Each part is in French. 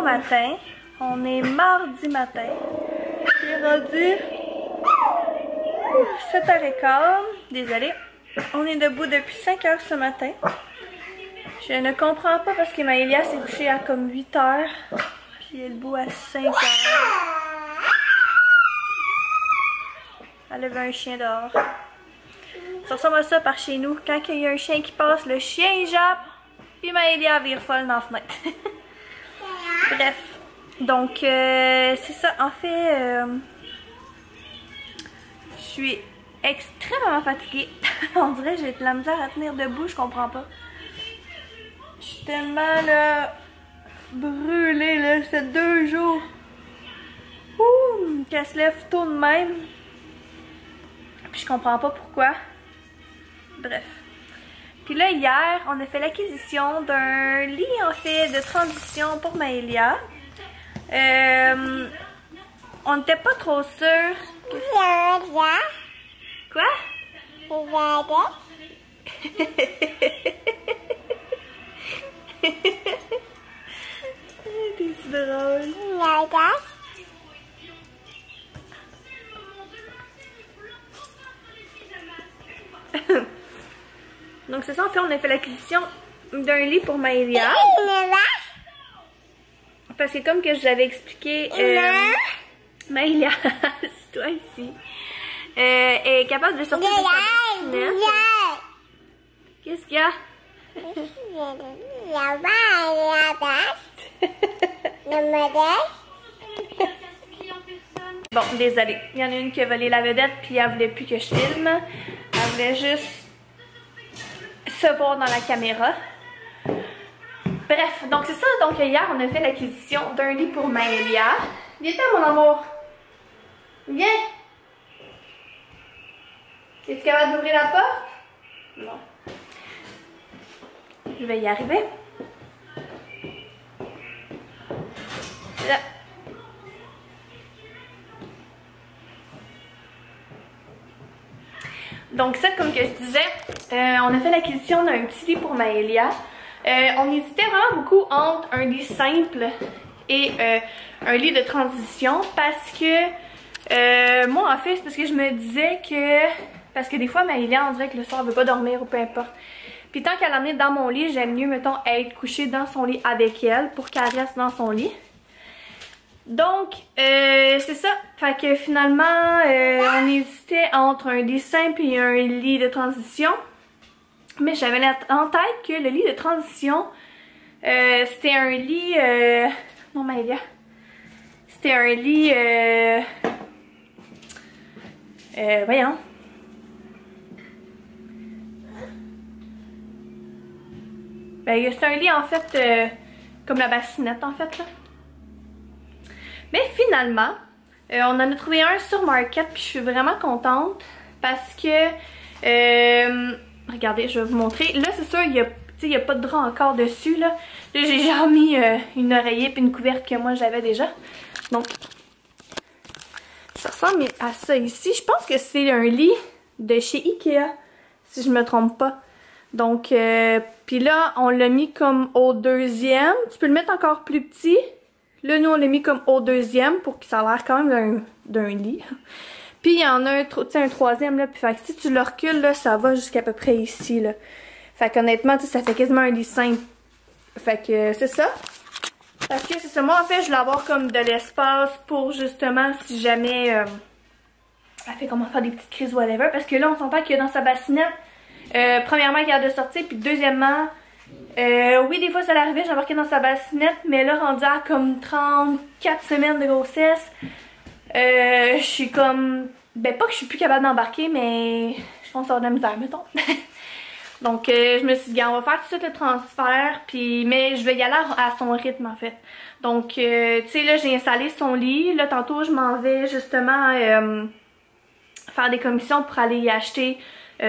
bon matin. On est mardi matin. J'ai rendu 7h15. Désolée. On est debout depuis 5h ce matin. Je ne comprends pas parce que Maëlia s'est couchée à comme 8h. Puis elle est debout à 5h. Elle avait un chien dehors. Ça ressemble à ça par chez nous. Quand il y a un chien qui passe, le chien il jappe. Puis Maëlia vire folle dans la fenêtre. Bref. Donc, c'est ça. En fait, je suis extrêmement fatiguée. On dirait que j'ai de la misère à tenir debout. Je comprends pas. Je suis tellement là, brûlée. Là. C'est 2 jours. Ouh, qu'elle se lève tôt de même. Puis je comprends pas pourquoi. Bref. Puis là, hier, on a fait l'acquisition d'un lit, en fait, de transition pour Maëlia. On n'était pas trop sûrs. Quoi? T'es si drôle. Donc c'est ça, en fait, on a fait l'acquisition d'un lit pour Maëlia. Parce que comme que je vous avais expliqué, Maëlia, c'est toi ici, est capable de sortir de sa bassinette. Qu'est-ce qu'il y a? Bon, désolée. Il y en a une qui a volé la vedette puis elle voulait plus que je filme. Elle voulait juste se voir dans la caméra. Bref, donc c'est ça. Donc hier, on a fait l'acquisition d'un lit pour Maëlia. Viens-t'en, mon amour. Viens. Es-tu capable d'ouvrir la porte? Non. Je vais y arriver. Là. Donc ça, comme que je disais, on a fait l'acquisition d'un petit lit pour Maëlia. On hésitait vraiment beaucoup entre un lit simple et un lit de transition parce que moi en fait c'est parce que je me disais que parce que des fois Maëlia on dirait que le soir elle veut pas dormir ou peu importe. Puis tant qu'elle l'amener dans mon lit, j'aime mieux mettons être couchée dans son lit avec elle pour qu'elle reste dans son lit. Donc c'est ça, fait que finalement on hésitait entre un lit simple et un lit de transition. Mais j'avais en tête que le lit de transition, c'était un lit... non, Maëlia. C'était un lit... voyons. Ben, c'est un lit, en fait, comme la bassinette, en fait, là. Mais finalement, on en a trouvé un sur Market, puis je suis vraiment contente parce que... regardez, je vais vous montrer. Là, c'est sûr, il n'y a pas de drap encore dessus. Là j'ai genre mis une oreiller et une couverte que moi j'avais déjà. Donc, ça ressemble à ça ici. Je pense que c'est un lit de chez Ikea, si je me trompe pas. Donc, puis là, on l'a mis comme au 2e. Tu peux le mettre encore plus petit. Là, nous, on l'a mis comme au 2e pour que ça a l'air quand même d'un lit. Puis il y en a un 3e là, puis fait que si tu le recules là, ça va jusqu'à peu près ici là. Fait qu'honnêtement, ça fait quasiment un lit simple. Fait que c'est ça. Parce que c'est ça, moi en fait, je voulais avoir comme de l'espace pour justement si jamais elle fait comment faire des petites crises whatever. Parce que là, on s'entend que dans sa bassinette, premièrement, il y a de sortir, puis deuxièmement, oui, des fois ça l'arrivait, j'embarquais dans sa bassinette, mais là, rendu à comme 34 semaines de grossesse. Je suis comme... Ben pas que je suis plus capable d'embarquer, mais je pense avoir de la misère, mettons. Donc je me suis dit, on va faire tout de suite le transfert, puis mais je vais y aller à son rythme en fait. Donc tu sais là j'ai installé son lit, là tantôt je m'en vais justement faire des commissions pour aller y acheter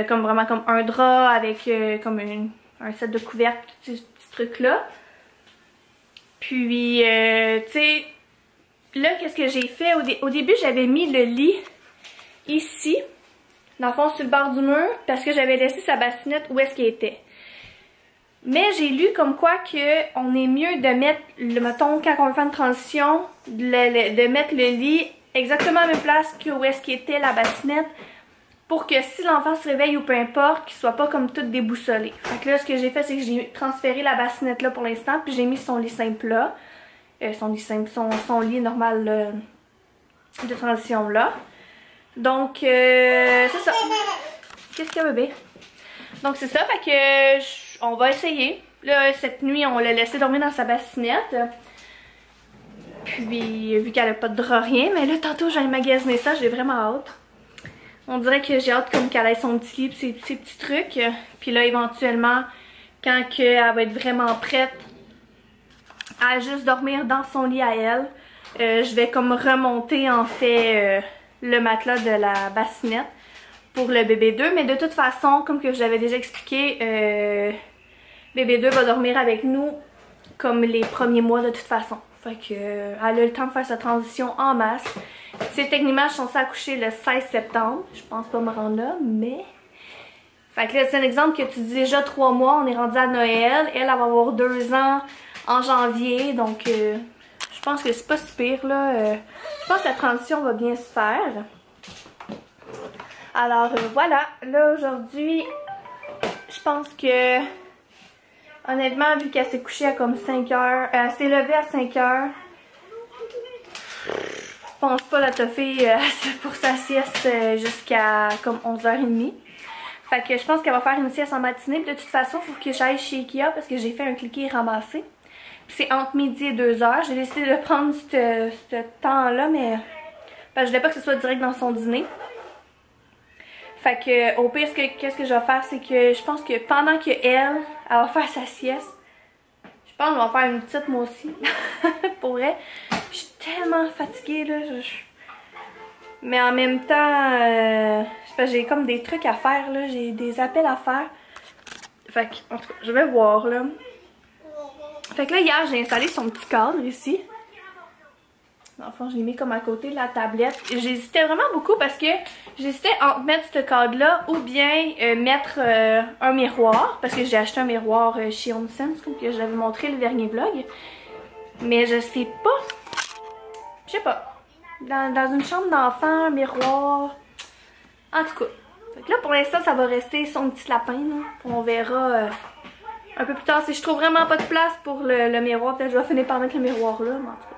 comme vraiment comme un drap avec comme un set de couvertes, tous ces petits trucs là. Puis tu sais... Là, qu'est-ce que j'ai fait? Au début, j'avais mis le lit ici, dans le fond, sur le bord du mur, parce que j'avais laissé sa bassinette où est-ce qu'elle était. Mais j'ai lu comme quoi que on est mieux de mettre, mettons, quand on veut faire une transition, de mettre le lit exactement à la même place que où est-ce qu'était la bassinette, pour que si l'enfant se réveille ou peu importe, qu'il soit pas comme tout déboussolé. Fait que là, ce que j'ai fait, c'est que j'ai transféré la bassinette là pour l'instant, puis j'ai mis son lit simple là. Son lit simple, son lit normal de transition là. Donc, c'est ça. Qu'est-ce qu'il y a, bébé? Donc, c'est ça, fait que on va essayer. Là, cette nuit, on l'a laissé dormir dans sa bassinette. Puis, vu qu'elle a pas de drap, rien, mais là, tantôt, j'allais magasiner ça, j'ai vraiment hâte. On dirait que j'ai hâte comme qu'elle ait son petit lit et ses petits trucs. Puis là, éventuellement, quand elle va être vraiment prête à juste dormir dans son lit à elle, je vais comme remonter en fait le matelas de la bassinette pour le bébé 2. Mais de toute façon, comme que je l'avais déjà expliqué, bébé 2 va dormir avec nous comme les premiers mois de toute façon. Fait que elle a le temps de faire sa transition en masse. C'est techniquement, je suis censée accoucher le 16 septembre. Je pense pas me rendre là, mais... Fait que là, c'est un exemple que tu dis déjà 3 mois, on est rendu à Noël. Elle va avoir 2 ans en janvier, donc je pense que c'est pas si pire, là. Je pense que la transition va bien se faire. Alors, voilà. Là, aujourd'hui, je pense que... Honnêtement, vu qu'elle s'est couchée à comme 5 heures, elle s'est levée à 5 heures. Je pense pas la toffer pour sa sieste jusqu'à comme 11h30. Fait que je pense qu'elle va faire une sieste en matinée. Puis de toute façon, il faut que j'aille chez Ikea parce que j'ai fait un cliquet ramassé. Puis c'est entre midi et 2h. J'ai décidé de prendre ce temps-là, mais je voulais pas que ce soit direct dans son dîner. Fait que au pire, qu'est-ce que je vais faire, c'est que je pense que pendant elle va faire sa sieste, je pense qu'on va faire une petite moi aussi. Pour vrai. Je suis tellement fatiguée là. Mais en même temps, c'est parce que j'ai comme des trucs à faire là. J'ai des appels à faire. Fait que, en tout cas, je vais voir là. Fait que là, hier, j'ai installé son petit cadre ici. Enfin, je l'ai mis comme à côté de la tablette. J'hésitais vraiment beaucoup parce que j'hésitais entre mettre ce cadre-là ou bien mettre un miroir. Parce que j'ai acheté un miroir chez HomeSense, comme que j'avais montré le dernier vlog. Mais je sais pas. Je sais pas. Dans une chambre d'enfant, un miroir. En tout cas. Fait que là, pour l'instant, ça va rester son petit lapin. Là. On verra un peu plus tard. Si je trouve vraiment pas de place pour le miroir, peut-être que je vais finir par mettre le miroir là. Mais en tout cas.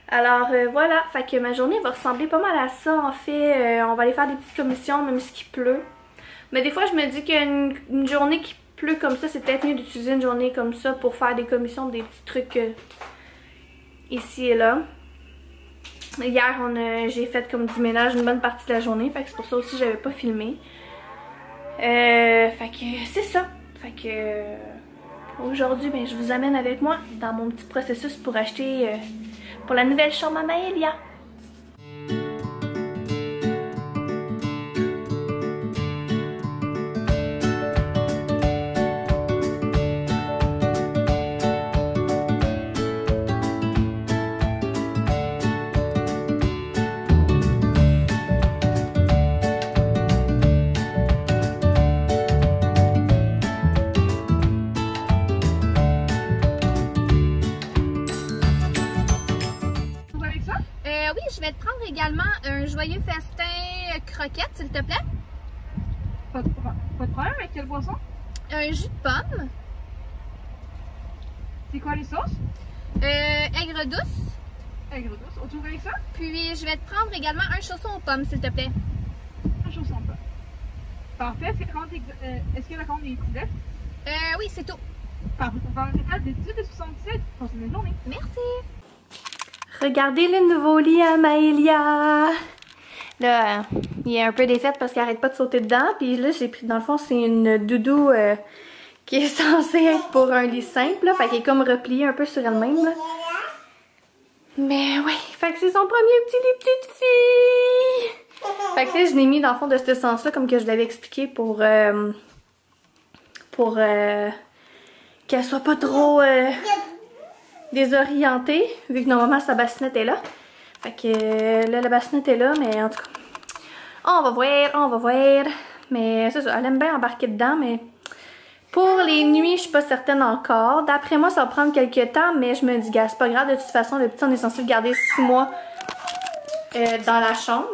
Alors voilà, fait que ma journée va ressembler pas mal à ça. En fait, on va aller faire des petites commissions même s'il pleut. Mais des fois je me dis qu'une journée qui pleut comme ça, c'est peut-être mieux d'utiliser une journée comme ça pour faire des commissions, des petits trucs ici et là. Hier, j'ai fait comme du ménage une bonne partie de la journée, fait que c'est pour ça aussi que j'avais pas filmé. Fait que c'est ça. Fait que aujourd'hui, ben, je vous amène avec moi dans mon petit processus pour acheter... pour la nouvelle chambre à Maëlia. Oui, je vais te prendre également un joyeux festin croquette, s'il te plaît. Pas de problème, avec quelle boisson? Un jus de pomme. C'est quoi les sauces? Aigre douce. Aigre douce, autre chose avec ça? Puis je vais te prendre également un chausson aux pommes, s'il te plaît. Un chausson pas. Parfait, est-ce que la commande est complète? Oui, c'est tout. Parfait, on va faire un total de 18,77. Passez une bonne journée. Merci. Regardez le nouveau lit à Maëlia. Là, il est un peu défaite parce qu'elle arrête pas de sauter dedans. Puis là, j'ai pris, dans le fond, c'est une doudou qui est censée être pour un lit simple. Là, fait qu'elle est comme repliée un peu sur elle-même. Là. Mais oui, fait que c'est son premier petit lit petite fille. Fait que là, je l'ai mis dans le fond de ce sens-là, comme que je l'avais expliqué pour qu'elle soit pas trop... désorientée, vu que normalement sa bassinette est là. Fait que là, la bassinette est là, mais en tout cas, on va voir. Mais c'est ça, elle aime bien embarquer dedans, mais Pour les nuits, je suis pas certaine encore. D'après moi, ça va prendre quelques temps, mais je me dis, gars, c'est pas grave. De toute façon, le petit, on est censé le garder 6 mois dans la chambre.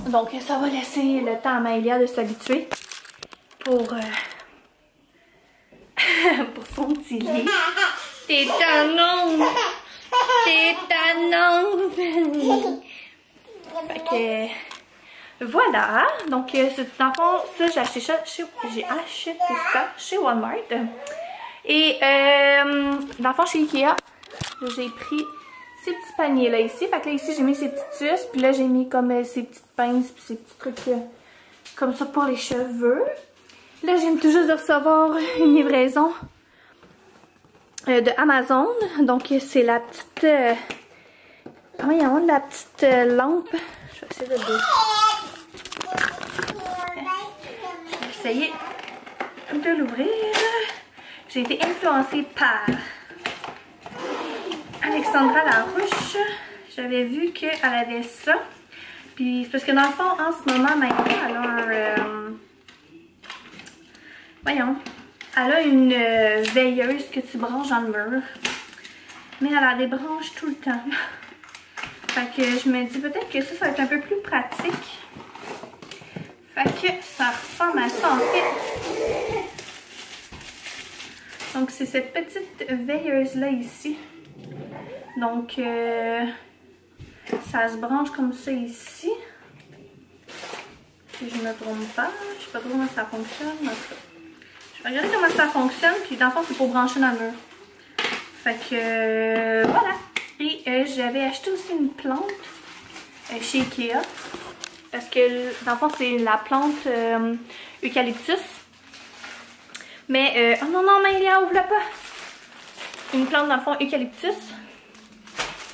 Donc, ça va laisser le temps à Maëlia de s'habituer pour son petit lit. T'es tannante! T'es tannante! Fait que... Voilà! Donc, dans le fond, ça, j'ai acheté ça chez Walmart. Et, dans le fond, chez Ikea, j'ai pris ces petits paniers là ici. Fait que là, ici, j'ai mis ces petites suces. Puis là, j'ai mis comme ces petites pinces. Puis ces petits trucs comme ça pour les cheveux. Là, je viens tout juste de recevoir une livraison de Amazon. Donc, c'est la petite... voyons, la petite lampe. Je vais essayer de essayer de l'ouvrir. J'ai été influencée par Alexandra Larouche. J'avais vu qu'elle avait ça. Puis c'est parce que dans le fond, en ce moment, maintenant, elle a un... voyons. Elle a une veilleuse que tu branches dans le mur. Mais elle la débranche tout le temps. Fait que je me dis peut-être que ça va être un peu plus pratique. Fait que ça ressemble à ça en fait. Donc c'est cette petite veilleuse là ici. Donc ça se branche comme ça ici. Si je ne me trompe pas. Je sais pas trop comment ça fonctionne. En tout cas, je vais regarder comment ça fonctionne. Puis dans le fond c'est pour brancher dans le mur. Fait que voilà. Et j'avais acheté aussi une plante chez Ikea. Parce que dans le fond, c'est la plante eucalyptus. Mais, oh non, non, Maëlia, ouvre-la pas! Une plante dans le fond eucalyptus.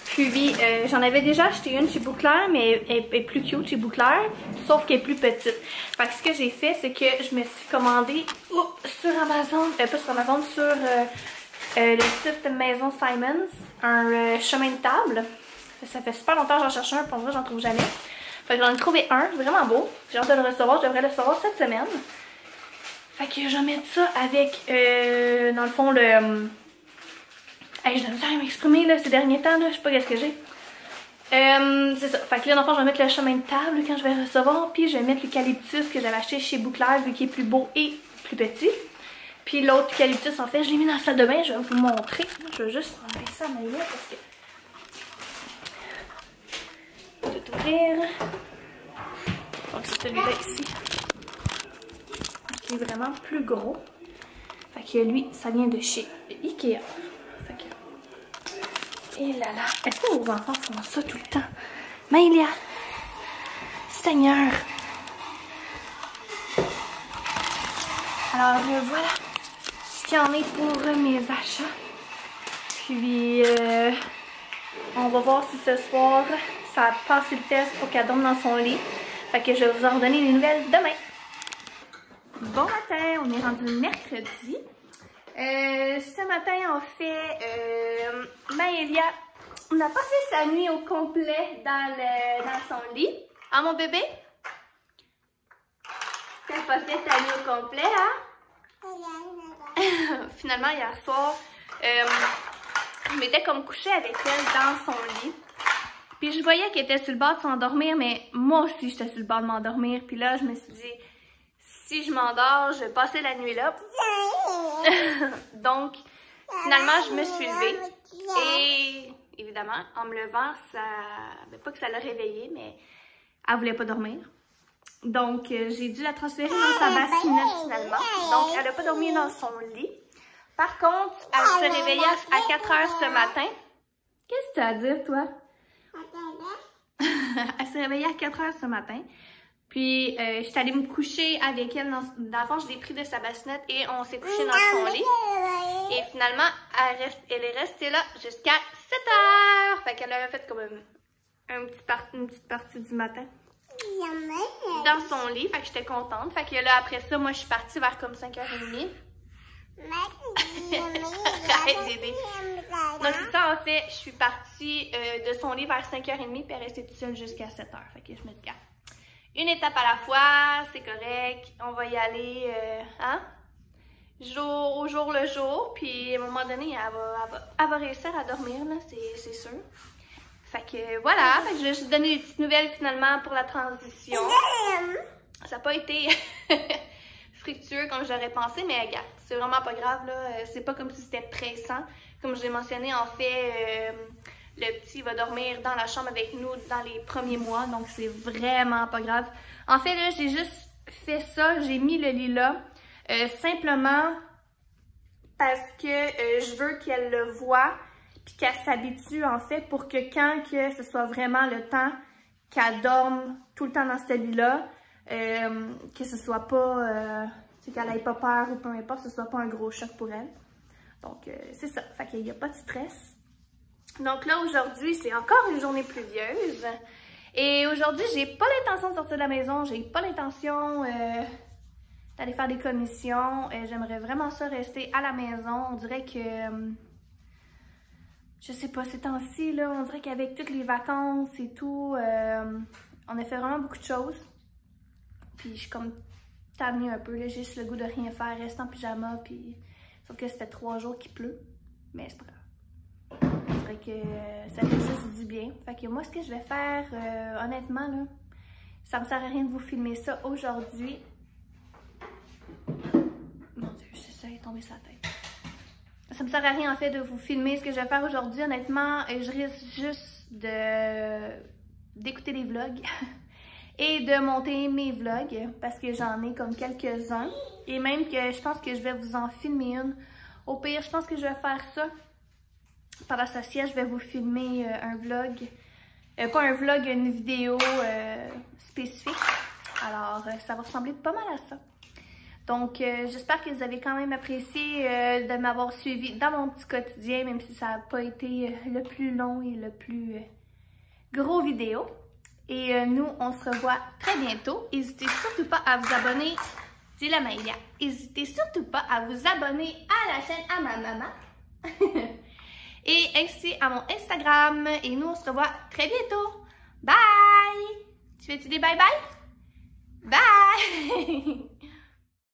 Puis, j'en avais déjà acheté une chez Bouclair, mais elle est plus cute chez Bouclair. Sauf qu'elle est plus petite. Fait que ce que j'ai fait, c'est que je me suis commandé sur Amazon, pas sur Amazon, sur... le site Maison Simons, un chemin de table. Ça fait super longtemps que j'en cherche un, pour vrai j'en trouve jamais. Fait que j'en ai trouvé un, vraiment beau. J'ai hâte de le recevoir, je devrais le recevoir cette semaine. Fait que je vais mettre ça avec, dans le fond, le... Hey, je dois me m'exprimer là, ces derniers temps, là, je sais pas qu'est-ce que j'ai. C'est ça, fait que là, dans le fond, je vais mettre le chemin de table quand je vais le recevoir. Puis je vais mettre l'eucalyptus que j'avais acheté chez Bouclair, vu qu'il est plus beau et plus petit. Puis l'autre eucalyptus, en fait, je l'ai mis dans la salle de bain. Je vais vous montrer. Je vais juste enlever ça à Maëlia parce que... Je vais tout ouvrir. Donc c'est celui-là ici. Qui est vraiment plus gros. Fait que lui, ça vient de chez Ikea. Fait que... Et là là. Est-ce que vos enfants font ça tout le temps? Maëlia! Seigneur! Alors voilà. Ce qu'il y en est pour mes achats. Puis on va voir si ce soir ça a passé le test pour qu'elle dorme dans son lit. Fait que je vais vous en redonner les nouvelles demain. Bon matin, on est rendu mercredi. Ce matin, en fait, Maëlia n'a pas fait sa nuit au complet dans son lit. Ah mon bébé? T'as pas fait ta nuit au complet, hein? Finalement, hier soir, je m'étais comme couchée avec elle dans son lit. Puis je voyais qu'elle était sur le bord de s'endormir, mais moi aussi j'étais sur le bord de m'endormir. Puis là, je me suis dit, si je m'endors, je vais passer la nuit là. Donc, finalement, je me suis levée. Et évidemment, en me levant, ça... pas que ça l'a réveillée, mais elle voulait pas dormir. Donc, j'ai dû la transférer dans sa bassinette finalement. Donc, elle n'a pas dormi dans son lit. Par contre, elle se réveillait à 4 h ce matin. Qu'est-ce que tu as à dire, toi? Elle s'est réveillée à 4 h ce matin. Puis, je suis allée me coucher avec elle. Dans le fond, je l'ai pris de sa bassinette et on s'est couché dans son lit. Et finalement, elle est restée là jusqu'à 7 h. Fait qu'elle avait fait comme une petite partie du matin dans son lit. Fait que j'étais contente. Fait que là, après ça, moi, je suis partie vers comme 5h30. Arrête, bébé. Donc, c'est ça, en fait, je suis partie de son lit vers 5h30 puis elle est restée toute seule jusqu'à 7 h. Fait que je me dis, gars, une étape à la fois, c'est correct, on va y aller, hein? au jour le jour, puis à un moment donné, elle va réussir à dormir, là, c'est sûr. Fait que voilà, fait que je vais juste donner des petites nouvelles finalement pour la transition. Ça n'a pas été fructueux comme j'aurais pensé, mais regarde, c'est vraiment pas grave, là. C'est pas comme si c'était pressant. Comme je l'ai mentionné, en fait, le petit va dormir dans la chambre avec nous dans les premiers mois, donc c'est vraiment pas grave. En fait, là, j'ai juste fait ça, j'ai mis le lit là, simplement parce que je veux qu'elle le voie, puis qu'elle s'habitue, en fait, pour que quand que ce soit vraiment le temps qu'elle dorme tout le temps dans ce lit-là, que ce soit pas, qu'elle n'ait pas peur ou peu importe, que ce soit pas un gros choc pour elle. Donc, c'est ça. Fait qu'il n'y a pas de stress. Donc là, aujourd'hui, c'est encore une journée pluvieuse. Et aujourd'hui, j'ai pas l'intention de sortir de la maison. J'ai pas l'intention d'aller faire des commissions. J'aimerais vraiment ça rester à la maison. On dirait que... je sais pas, ces temps-ci, là, on dirait qu'avec toutes les vacances et tout, on a fait vraiment beaucoup de choses. Puis je suis comme tannée un peu, là, j'ai juste le goût de rien faire, rester en pyjama, puis... Sauf que c'était 3 jours qu'il pleut, mais c'est pas grave. On dirait que ça fait juste du bien. Fait que moi, ce que je vais faire, honnêtement, là, ça me sert à rien de vous filmer ça aujourd'hui. Mon Dieu, c'est ça, il est tombé sa tête. Ça me sert à rien en fait de vous filmer ce que je vais faire aujourd'hui. Honnêtement, je risque juste d'écouter des vlogs et de monter mes vlogs parce que j'en ai comme quelques-uns. Et même que je pense que je vais vous en filmer une. Au pire, je pense que je vais faire ça. Pendant sa sieste, je vais vous filmer un vlog. Pas un vlog, une vidéo spécifique. Alors, ça va ressembler pas mal à ça. Donc, j'espère que vous avez quand même apprécié de m'avoir suivi dans mon petit quotidien, même si ça n'a pas été le plus long et le plus gros vidéo. Et nous, on se revoit très bientôt. N'hésitez surtout pas à vous abonner. Dis la Maïlia. N'hésitez surtout pas à vous abonner à la chaîne à ma maman. Et ainsi à mon Instagram. Et nous, on se revoit très bientôt. Bye! Tu fais-tu des bye-bye? Bye!